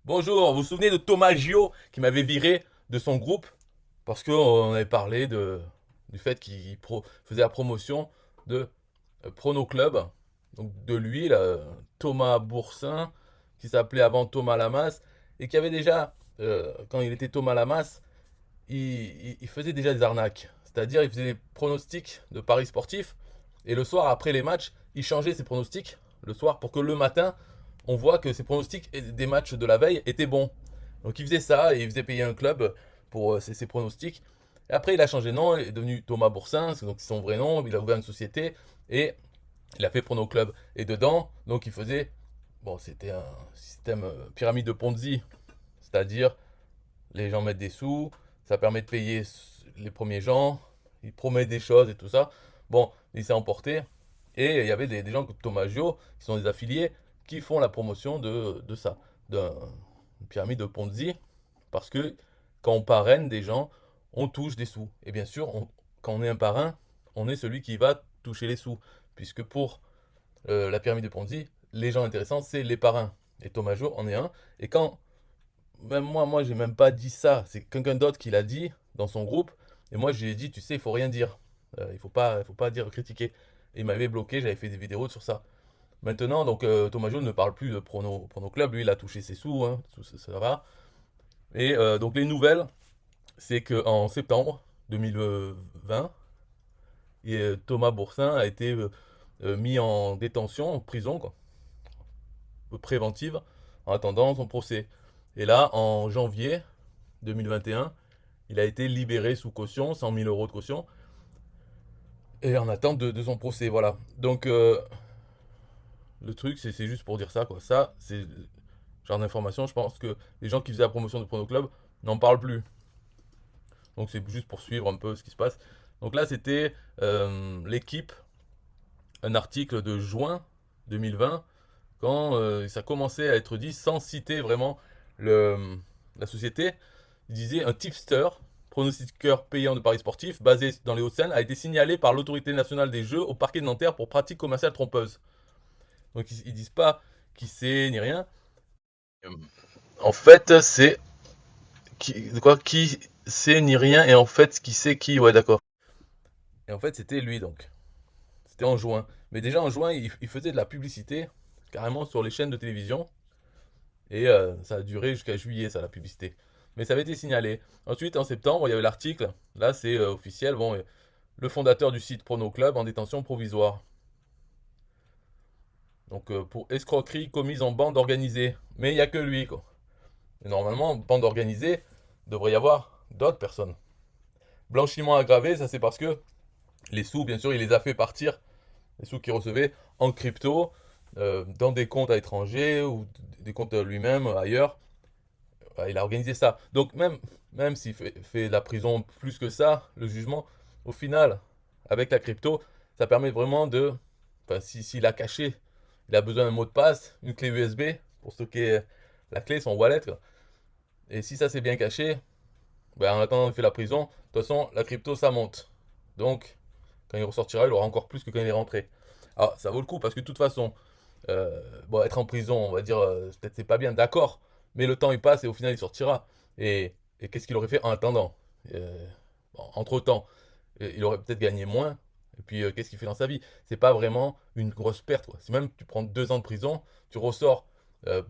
Bonjour, vous vous souvenez de Thomas Gio qui m'avait viré de son groupe parce qu'on avait parlé du fait qu'il faisait la promotion de Prono Club, donc de lui, là, Thomas Boursin, qui s'appelait avant Thomas Lamas, et qui avait déjà, quand il était Thomas Lamas, il faisait déjà des arnaques. C'est-à-dire, il faisait des pronostics de paris sportifs, et le soir, après les matchs, il changeait ses pronostics le soir pour que le matin, on voit que ses pronostics des matchs de la veille étaient bons. Donc il faisait ça, et il faisait payer un club pour ses pronostics. Et après, il a changé de nom, il est devenu Thomas Boursin, c'est donc son vrai nom, il a ouvert une société, et il a fait Prono Club. Et dedans, donc il faisait, bon, c'était un système pyramide de Ponzi, c'est-à-dire les gens mettent des sous, ça permet de payer les premiers gens, il promet des choses et tout ça. Bon, il s'est emporté. Et il y avait des gens comme Thomas Gio, qui sont des affiliés, qui font la promotion de ça, d'une pyramide de Ponzi, parce que quand on parraine des gens, on touche des sous. Et bien sûr, quand on est un parrain, on est celui qui va toucher les sous, puisque pour la pyramide de Ponzi, les gens intéressants, c'est les parrains. Et Thomas Gio en est un. Et quand même moi, j'ai même pas dit ça. C'est quelqu'un d'autre qui l'a dit dans son groupe. Et moi, j'ai dit, tu sais, il faut rien dire. Il faut pas dire critiquer. Et il m'avait bloqué, j'avais fait des vidéos sur ça. Maintenant, donc, Thomas Jones ne parle plus de Prono Club. Lui, il a touché ses sous, hein, ça va. Et donc, les nouvelles, c'est qu'en septembre 2020, Thomas Boursin a été mis en détention, en prison, quoi, préventive, en attendant son procès. Et là, en janvier 2021, il a été libéré sous caution, 100 000 euros de caution, et en attente de son procès. Voilà. Donc, le truc, c'est juste pour dire ça, quoi. Ça, c'est le genre d'information. Je pense que les gens qui faisaient la promotion de Prono Club n'en parlent plus. Donc, c'est juste pour suivre un peu ce qui se passe. Donc là, c'était l'équipe, un article de juin 2020, quand ça commençait à être dit sans citer vraiment le, la société. Il disait un tipster, pronostiqueur payant de paris sportifs, basé dans les Hauts-de-Seine, a été signalé par l'autorité nationale des jeux au parquet de Nanterre pour pratique commerciale trompeuse. Donc ils disent pas qui c'est ni rien. En fait, c'est qui c'est ni rien et en fait qui c'est qui, ouais, d'accord. Et en fait, c'était lui donc. C'était en juin. Mais déjà en juin, il faisait de la publicité carrément sur les chaînes de télévision. Et ça a duré jusqu'à juillet, ça, la publicité. Mais ça avait été signalé. Ensuite, en septembre, il y avait l'article. Là, c'est officiel. Bon, le fondateur du site Prono Club en détention provisoire. Donc, pour escroquerie commise en bande organisée. Mais il n'y a que lui, quoi. Et normalement, bande organisée, il devrait y avoir d'autres personnes. Blanchiment aggravé, ça c'est parce que les sous, bien sûr, il les a fait partir, les sous qu'il recevait, en crypto, dans des comptes à l'étranger ou des comptes lui-même ailleurs. Il a organisé ça. Donc même s'il fait la prison plus que ça, le jugement, au final, avec la crypto, ça permet vraiment de... Enfin, s'il a caché, il a besoin d'un mot de passe, une clé USB pour stocker la clé, son wallet, quoi. Et si ça c'est bien caché, ben, en attendant de faire la prison, de toute façon, la crypto, ça monte. Donc, quand il ressortira, il aura encore plus que quand il est rentré. Alors, ça vaut le coup parce que de toute façon, bon, être en prison, on va dire, peut-être c'est pas bien, d'accord, mais le temps il passe et au final il sortira. Et qu'est-ce qu'il aurait fait en attendant? Bon, entre-temps, il aurait peut-être gagné moins. Et puis, qu'est-ce qu'il fait dans sa vie? C'est pas vraiment une grosse perte, quoi. Si même tu prends 2 ans de prison, tu ressors euh,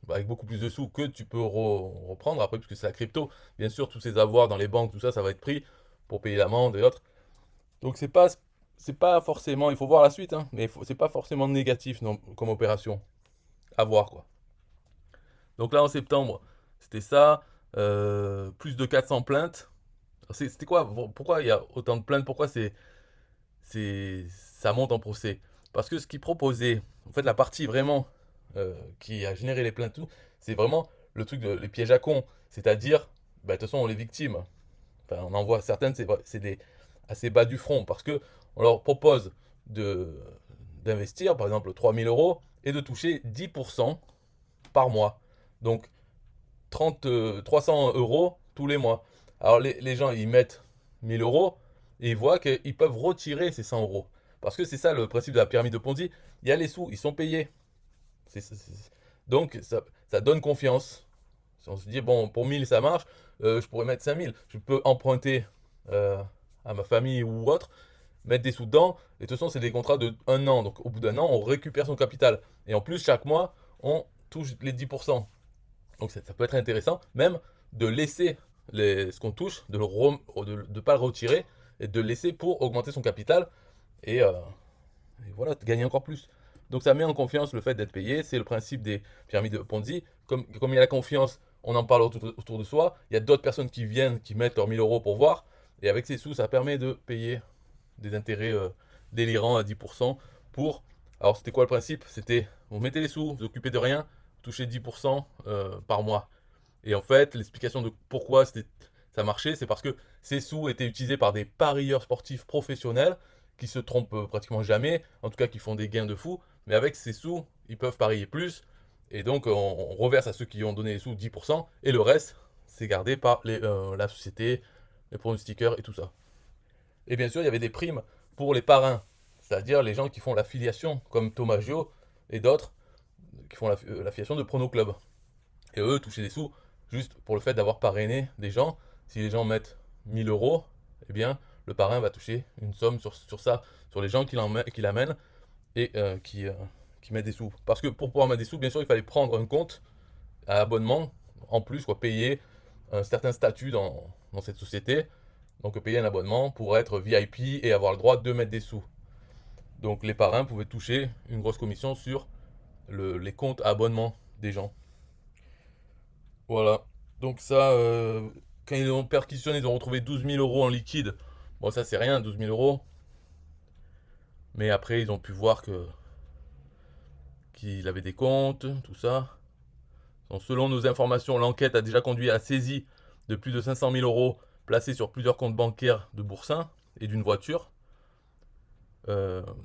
avec beaucoup plus de sous que tu peux reprendre après, puisque c'est la crypto. Bien sûr, tous ces avoirs dans les banques, tout ça, ça va être pris pour payer l'amende et autres. Donc, c'est pas forcément, il faut voir la suite, hein, mais c'est pas forcément négatif non, comme opération. À voir, quoi. Donc là, en septembre, c'était ça. Plus de 400 plaintes. C'était quoi? Pourquoi il y a autant de plaintes? Pourquoi ça monte en procès? Parce que ce qu'ils proposaient, en fait, la partie vraiment qui a généré les plaintes, tout, c'est vraiment le truc les pièges à con. C'est-à-dire, bah, de toute façon, les victimes, enfin, on en voit certaines, c'est assez bas du front parce que on leur propose de d'investir, par exemple, 3 000 euros et de toucher 10% par mois. Donc, 300 euros tous les mois. Alors les gens, ils mettent 1 000 euros et ils voient qu'ils peuvent retirer ces 100 euros. Parce que c'est ça le principe de la pyramide de Ponzi. Il y a les sous, ils sont payés. Donc ça donne confiance. Si on se dit, bon, pour 1000 ça marche, je pourrais mettre 5000. Je peux emprunter à ma famille ou autre, mettre des sous dedans. Et de toute façon, c'est des contrats de 1 an. Donc au bout d'1 an, on récupère son capital. Et en plus, chaque mois, on touche les 10%. Donc ça peut être intéressant, même de laisser ce qu'on touche, de ne pas le retirer, et de le laisser pour augmenter son capital. Et voilà, gagner encore plus. Donc ça met en confiance le fait d'être payé, c'est le principe des pyramides de Ponzi. Comme il y a la confiance, on en parle autour de soi, il y a d'autres personnes qui viennent, qui mettent leurs 1000 euros pour voir, et avec ces sous, ça permet de payer des intérêts délirants à 10% pour... Alors c'était quoi le principe? C'était, vous mettez les sous, vous vous occupez de rien, vous touchez 10% par mois. Et en fait, l'explication de pourquoi ça marchait, c'est parce que ces sous étaient utilisés par des parieurs sportifs professionnels qui se trompent pratiquement jamais, en tout cas qui font des gains de fou, mais avec ces sous, ils peuvent parier plus, et donc on reverse à ceux qui ont donné les sous 10%, et le reste, c'est gardé par la société, les pronostiqueurs et tout ça. Et bien sûr, il y avait des primes pour les parrains, c'est-à-dire les gens qui font l'affiliation, comme Thomas Gio et d'autres, qui font l'affiliation de Prono Club. Et eux touchaient des sous juste pour le fait d'avoir parrainé des gens. Si les gens mettent 1000 euros, eh bien, le parrain va toucher une somme sur ça, sur les gens qui l'amènent et qui mettent des sous. Parce que pour pouvoir mettre des sous, bien sûr, il fallait prendre un compte à abonnement, en plus, quoi, payer un certain statut dans cette société. Donc payer un abonnement pour être VIP et avoir le droit de mettre des sous. Donc les parrains pouvaient toucher une grosse commission sur les comptes à abonnement des gens. Voilà. Donc ça, quand ils ont perquisitionné, ils ont retrouvé 12 000 euros en liquide. Bon, ça c'est rien, 12 000 euros. Mais après, ils ont pu voir qu'il avait des comptes, tout ça. Donc, selon nos informations, l'enquête a déjà conduit à la saisie de plus de 500 000 euros placés sur plusieurs comptes bancaires de Boursin et d'une voiture.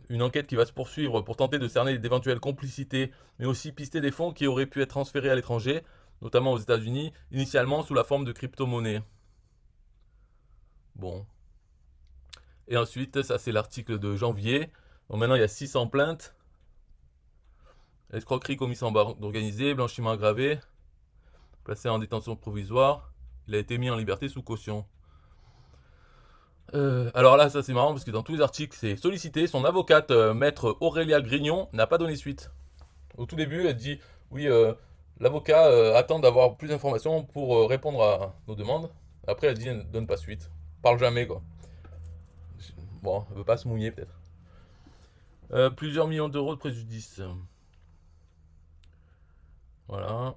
Une enquête qui va se poursuivre pour tenter de cerner d'éventuelles complicités, mais aussi pister des fonds qui auraient pu être transférés à l'étranger, notamment aux États-Unis, initialement sous la forme de crypto-monnaies. Bon. Et ensuite, ça c'est l'article de janvier. Donc maintenant, il y a 600 plaintes. Escroquerie commise en bande organisée, blanchiment aggravé, placé en détention provisoire. Il a été mis en liberté sous caution. Alors là, ça c'est marrant parce que dans tous les articles, c'est sollicité. Son avocate, maître Aurélia Grignon, n'a pas donné suite. Au tout début, elle dit oui, l'avocat attend d'avoir plus d'informations pour répondre à nos demandes. Après, elle dit elle ne donne pas suite. Parle jamais, quoi. Bon, elle veut pas se mouiller, peut-être. Plusieurs millions d'euros de préjudice. Voilà.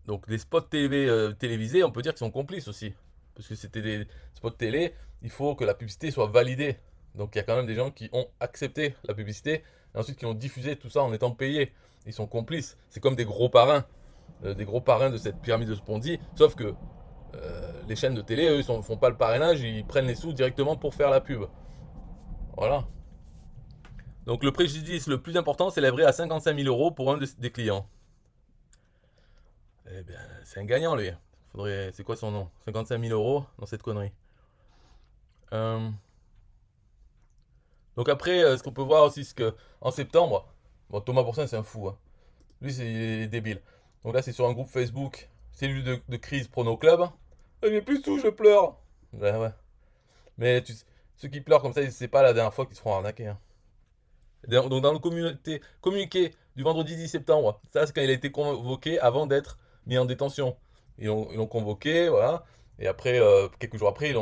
Donc, les spots télévisés, on peut dire qu'ils sont complices aussi. Parce que c'était des spots télé, il faut que la publicité soit validée. Donc, il y a quand même des gens qui ont accepté la publicité et ensuite qui ont diffusé tout ça en étant payés. Ils sont complices. C'est comme des gros parrains. Des gros parrains de cette pyramide de Ponzi. Sauf que les chaînes de télé, eux, ils font pas le parrainage, ils prennent les sous directement pour faire la pub. Voilà. Donc le préjudice le plus important s'élèverait à 55 000 euros pour un des clients. Eh bien, c'est un gagnant, lui. C'est quoi son nom? 55 000 euros dans cette connerie. Euh, Donc après, ce qu'on peut voir aussi, c'est que en septembre, bon, Thomas Boursin, c'est un fou, hein. Lui, c'est débile. Donc là, c'est sur un groupe Facebook, cellule de crise Prono Club. Il n'y a plus de sous, je pleure. Ouais, ouais. Mais ceux qui pleurent comme ça, c'est pas la dernière fois qu'ils se feront arnaquer, hein. Donc dans le communiqué du vendredi 10 septembre, ça c'est quand il a été convoqué avant d'être mis en détention. Ils l'ont convoqué, voilà. Et après, quelques jours après, ils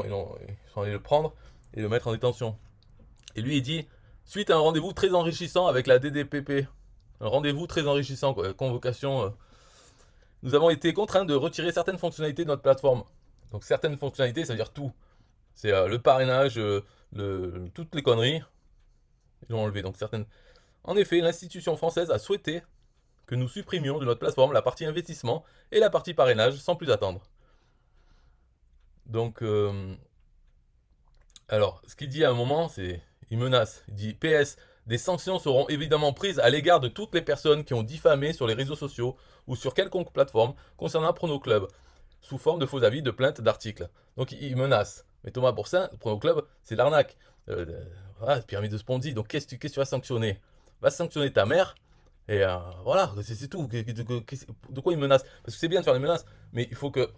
sont allés le prendre et le mettre en détention. Et lui, il dit, suite à un rendez-vous très enrichissant avec la DDPP, un rendez-vous très enrichissant, quoi, convocation, nous avons été contraints de retirer certaines fonctionnalités de notre plateforme. Donc certaines fonctionnalités, ça veut dire tout. C'est le parrainage, toutes les conneries, ils l'ont enlevé. Donc certaines. En effet, l'institution française a souhaité que nous supprimions de notre plateforme la partie investissement et la partie parrainage sans plus attendre. Donc, alors, ce qu'il dit à un moment, c'est, il menace. Il dit PS, des sanctions seront évidemment prises à l'égard de toutes les personnes qui ont diffamé sur les réseaux sociaux ou sur quelconque plateforme concernant Prono Club, sous forme de faux avis, de plaintes, d'articles. Donc il menace. Mais Thomas Boursin, Prono Club, c'est l'arnaque. Voilà, pyramide de Ponzi. Donc qu'est-ce que tu vas sanctionner? Va sanctionner ta mère Et voilà, c'est tout. De quoi il menace? Parce que c'est bien de faire des menaces, mais il faut que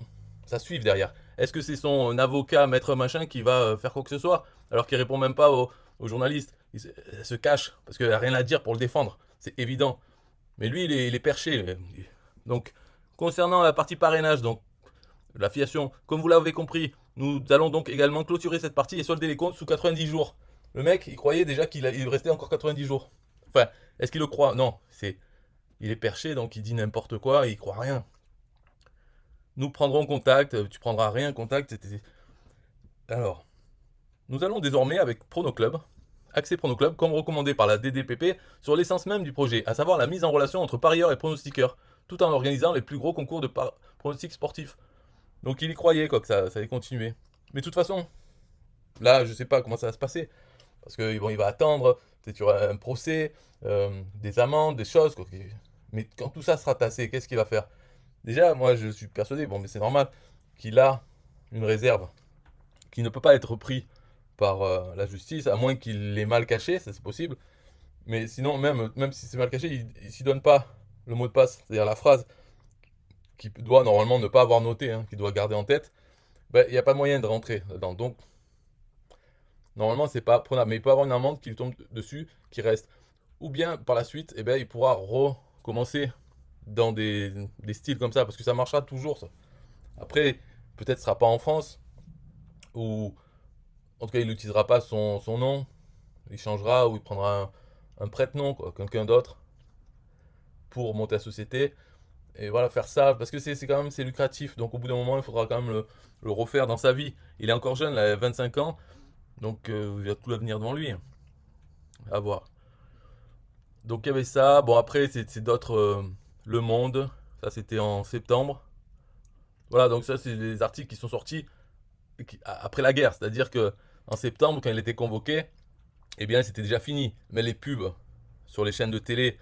ça suive derrière. Est-ce que c'est son avocat, maître machin, qui va faire quoi que ce soit, alors qu'il répond même pas aux journalistes? Elle se cache, parce qu'elle a rien à dire pour le défendre. C'est évident. Mais lui, il est perché. Donc, concernant la partie parrainage, donc l'affiliation, comme vous l'avez compris, nous allons donc également clôturer cette partie et solder les comptes sous 90 jours. Le mec, il croyait déjà il restait encore 90 jours. Enfin, est-ce qu'il le croit? Non, il est perché, donc il dit n'importe quoi et il croit rien. Nous prendrons contact, tu prendras rien contact. Alors, nous allons désormais avec PronoClub, accès PronoClub, comme recommandé par la DDPP, sur l'essence même du projet, à savoir la mise en relation entre parieurs et pronostiqueurs, tout en organisant les plus gros concours de pronostics sportifs. Donc il y croyait quoi que ça allait continuer. Mais de toute façon, là, je sais pas comment ça va se passer. Parce que bon, il va attendre, peut-être qu'il y aura un procès, des amendes, des choses, quoi. Mais quand tout ça sera tassé, qu'est-ce qu'il va faire? Déjà, moi, je suis persuadé, bon, mais c'est normal, qu'il a une réserve qui ne peut pas être pris par la justice, à moins qu'il l'ait mal caché, ça c'est possible. Mais sinon, même si c'est mal caché, il s'y donne pas le mot de passe, c'est-à-dire la phrase qu'il doit normalement ne pas avoir noté, hein, qu'il doit garder en tête. Ben, il n'y a pas moyen de rentrer dedans. Donc, normalement, c'est pas prenable. Mais il peut avoir une amende qui lui tombe dessus, qui reste. Ou bien, par la suite, eh ben, il pourra recommencer dans des styles comme ça, parce que ça marchera toujours, ça. Après, peut-être ce sera pas en France, ou en tout cas, il n'utilisera pas son nom, il changera, ou il prendra un prête-nom, quoi, quelqu'un d'autre, pour monter la société. Et voilà, faire ça, parce que c'est quand même c'est lucratif, donc au bout d'un moment, il faudra quand même le refaire dans sa vie. Il est encore jeune, là, il a 25 ans, donc il a tout l'avenir devant lui. À voir. Donc il y avait ça. Bon, après, c'est d'autres. Le Monde. Ça, c'était en septembre. Voilà, donc ça, c'est des articles qui sont sortis après la guerre. C'est-à-dire que en septembre, quand il était convoqué, eh bien, c'était déjà fini. Mais les pubs sur les chaînes de télé,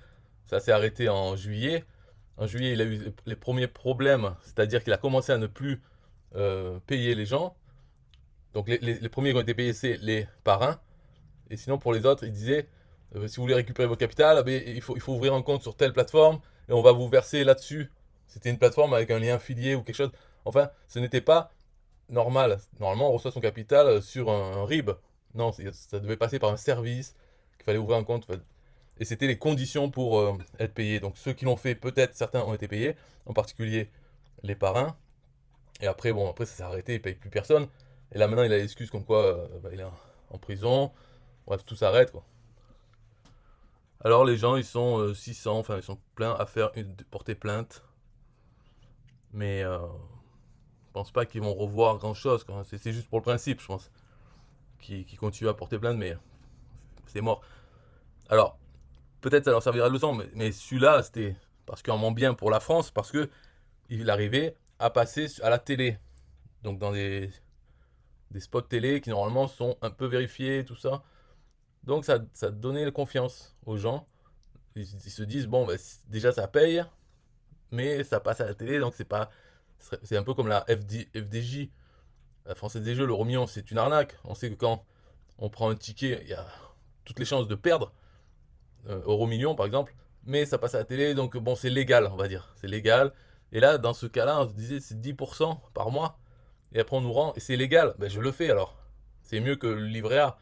ça s'est arrêté en juillet. En juillet, il a eu les premiers problèmes. C'est-à-dire qu'il a commencé à ne plus payer les gens. Donc les premiers qui ont été payés, c'est les parrains. Et sinon, pour les autres, il disait si vous voulez récupérer vos capitales, il faut ouvrir un compte sur telle plateforme et on va vous verser là-dessus. C'était une plateforme avec un lien affilié ou quelque chose. Enfin, ce n'était pas normal. Normalement, on reçoit son capital sur un RIB. Non, ça devait passer par un service, qu'il fallait ouvrir un compte. Et c'était les conditions pour être payé. Donc ceux qui l'ont fait, peut-être certains ont été payés, en particulier les parrains. Et après, bon, après ça s'est arrêté, il ne paye plus personne. Et là maintenant, il a l'excuse comme quoi il est en prison. Bref, tout s'arrête quoi. Alors les gens, ils sont 600, enfin ils sont pleins à porter plainte. Mais je pense pas qu'ils vont revoir grand-chose, quoi. C'est juste pour le principe, je pense, qui continuent à porter plainte, mais c'est mort. Alors, peut-être ça leur servira de leçon, mais celui-là, c'était particulièrement bien pour la France, parce que il arrivait à passer à la télé. Donc dans des spots télé qui normalement sont un peu vérifiés, tout ça. Donc ça donnait confiance aux gens. Ils se disent, bon, bah, déjà ça paye, mais ça passe à la télé, donc c'est un peu comme la FDJ, la Française des Jeux, l'euro million, c'est une arnaque. On sait que quand on prend un ticket, il y a toutes les chances de perdre, euro million par exemple, mais ça passe à la télé, donc bon, c'est légal, on va dire, c'est légal. Et là, dans ce cas-là, on se disait c'est 10% par mois, et après on nous rend, et c'est légal, ben je le fais alors. C'est mieux que le livret A.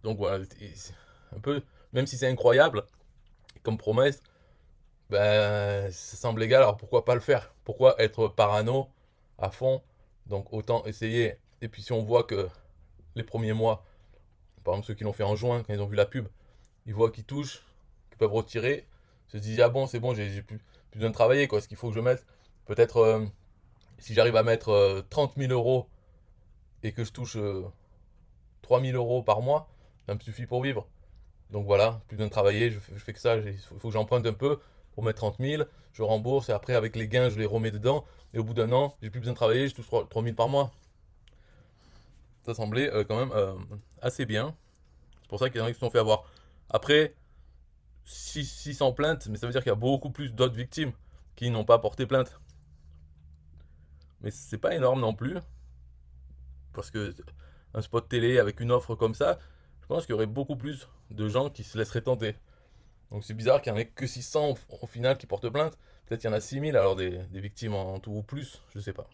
Donc voilà, un peu, même si c'est incroyable, comme promesse, ben, ça semble légal, alors pourquoi pas le faire? Pourquoi être parano à fond? Donc autant essayer. Et puis si on voit que les premiers mois, par exemple ceux qui l'ont fait en juin, quand ils ont vu la pub, ils voient qu'ils touchent, qu'ils peuvent retirer, se disent ah bon c'est bon, j'ai plus besoin de travailler quoi. Ce qu'il faut que je mette, peut-être si j'arrive à mettre 30 000 euros et que je touche 3 000 euros par mois, ça me suffit pour vivre. Donc voilà, plus besoin de travailler, je fais que ça, il faut que j'emprunte un peu pour mettre 30 000, je rembourse et après avec les gains je les remets dedans et au bout d'un an, j'ai plus besoin de travailler, je touche 3 000 par mois. Ça semblait quand même assez bien. C'est pour ça qu'il y en a qui se sont fait avoir. Après, 600 plaintes, mais ça veut dire qu'il y a beaucoup plus d'autres victimes qui n'ont pas porté plainte. Mais c'est pas énorme non plus, parce que un spot télé avec une offre comme ça, je pense qu'il y aurait beaucoup plus de gens qui se laisseraient tenter. Donc c'est bizarre qu'il n'y en ait que 600 au final qui portent plainte. Peut-être qu'il y en a 6000 alors des victimes en tout ou plus, je sais pas.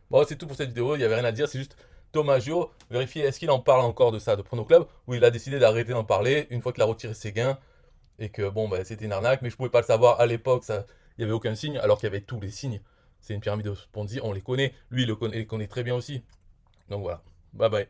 Bon, c'est tout pour cette vidéo, il n'y avait rien à dire, c'est juste Tomaggio, vérifier est-ce qu'il en parle encore de ça, de Prono Club, ou il a décidé d'arrêter d'en parler une fois qu'il a retiré ses gains, et que bon, bah, c'était une arnaque, mais je pouvais pas le savoir à l'époque, ça, il n'y avait aucun signe, alors qu'il y avait tous les signes. C'est une pyramide de Ponzi, on les connaît, lui il les connaît très bien aussi. Donc voilà, bye bye.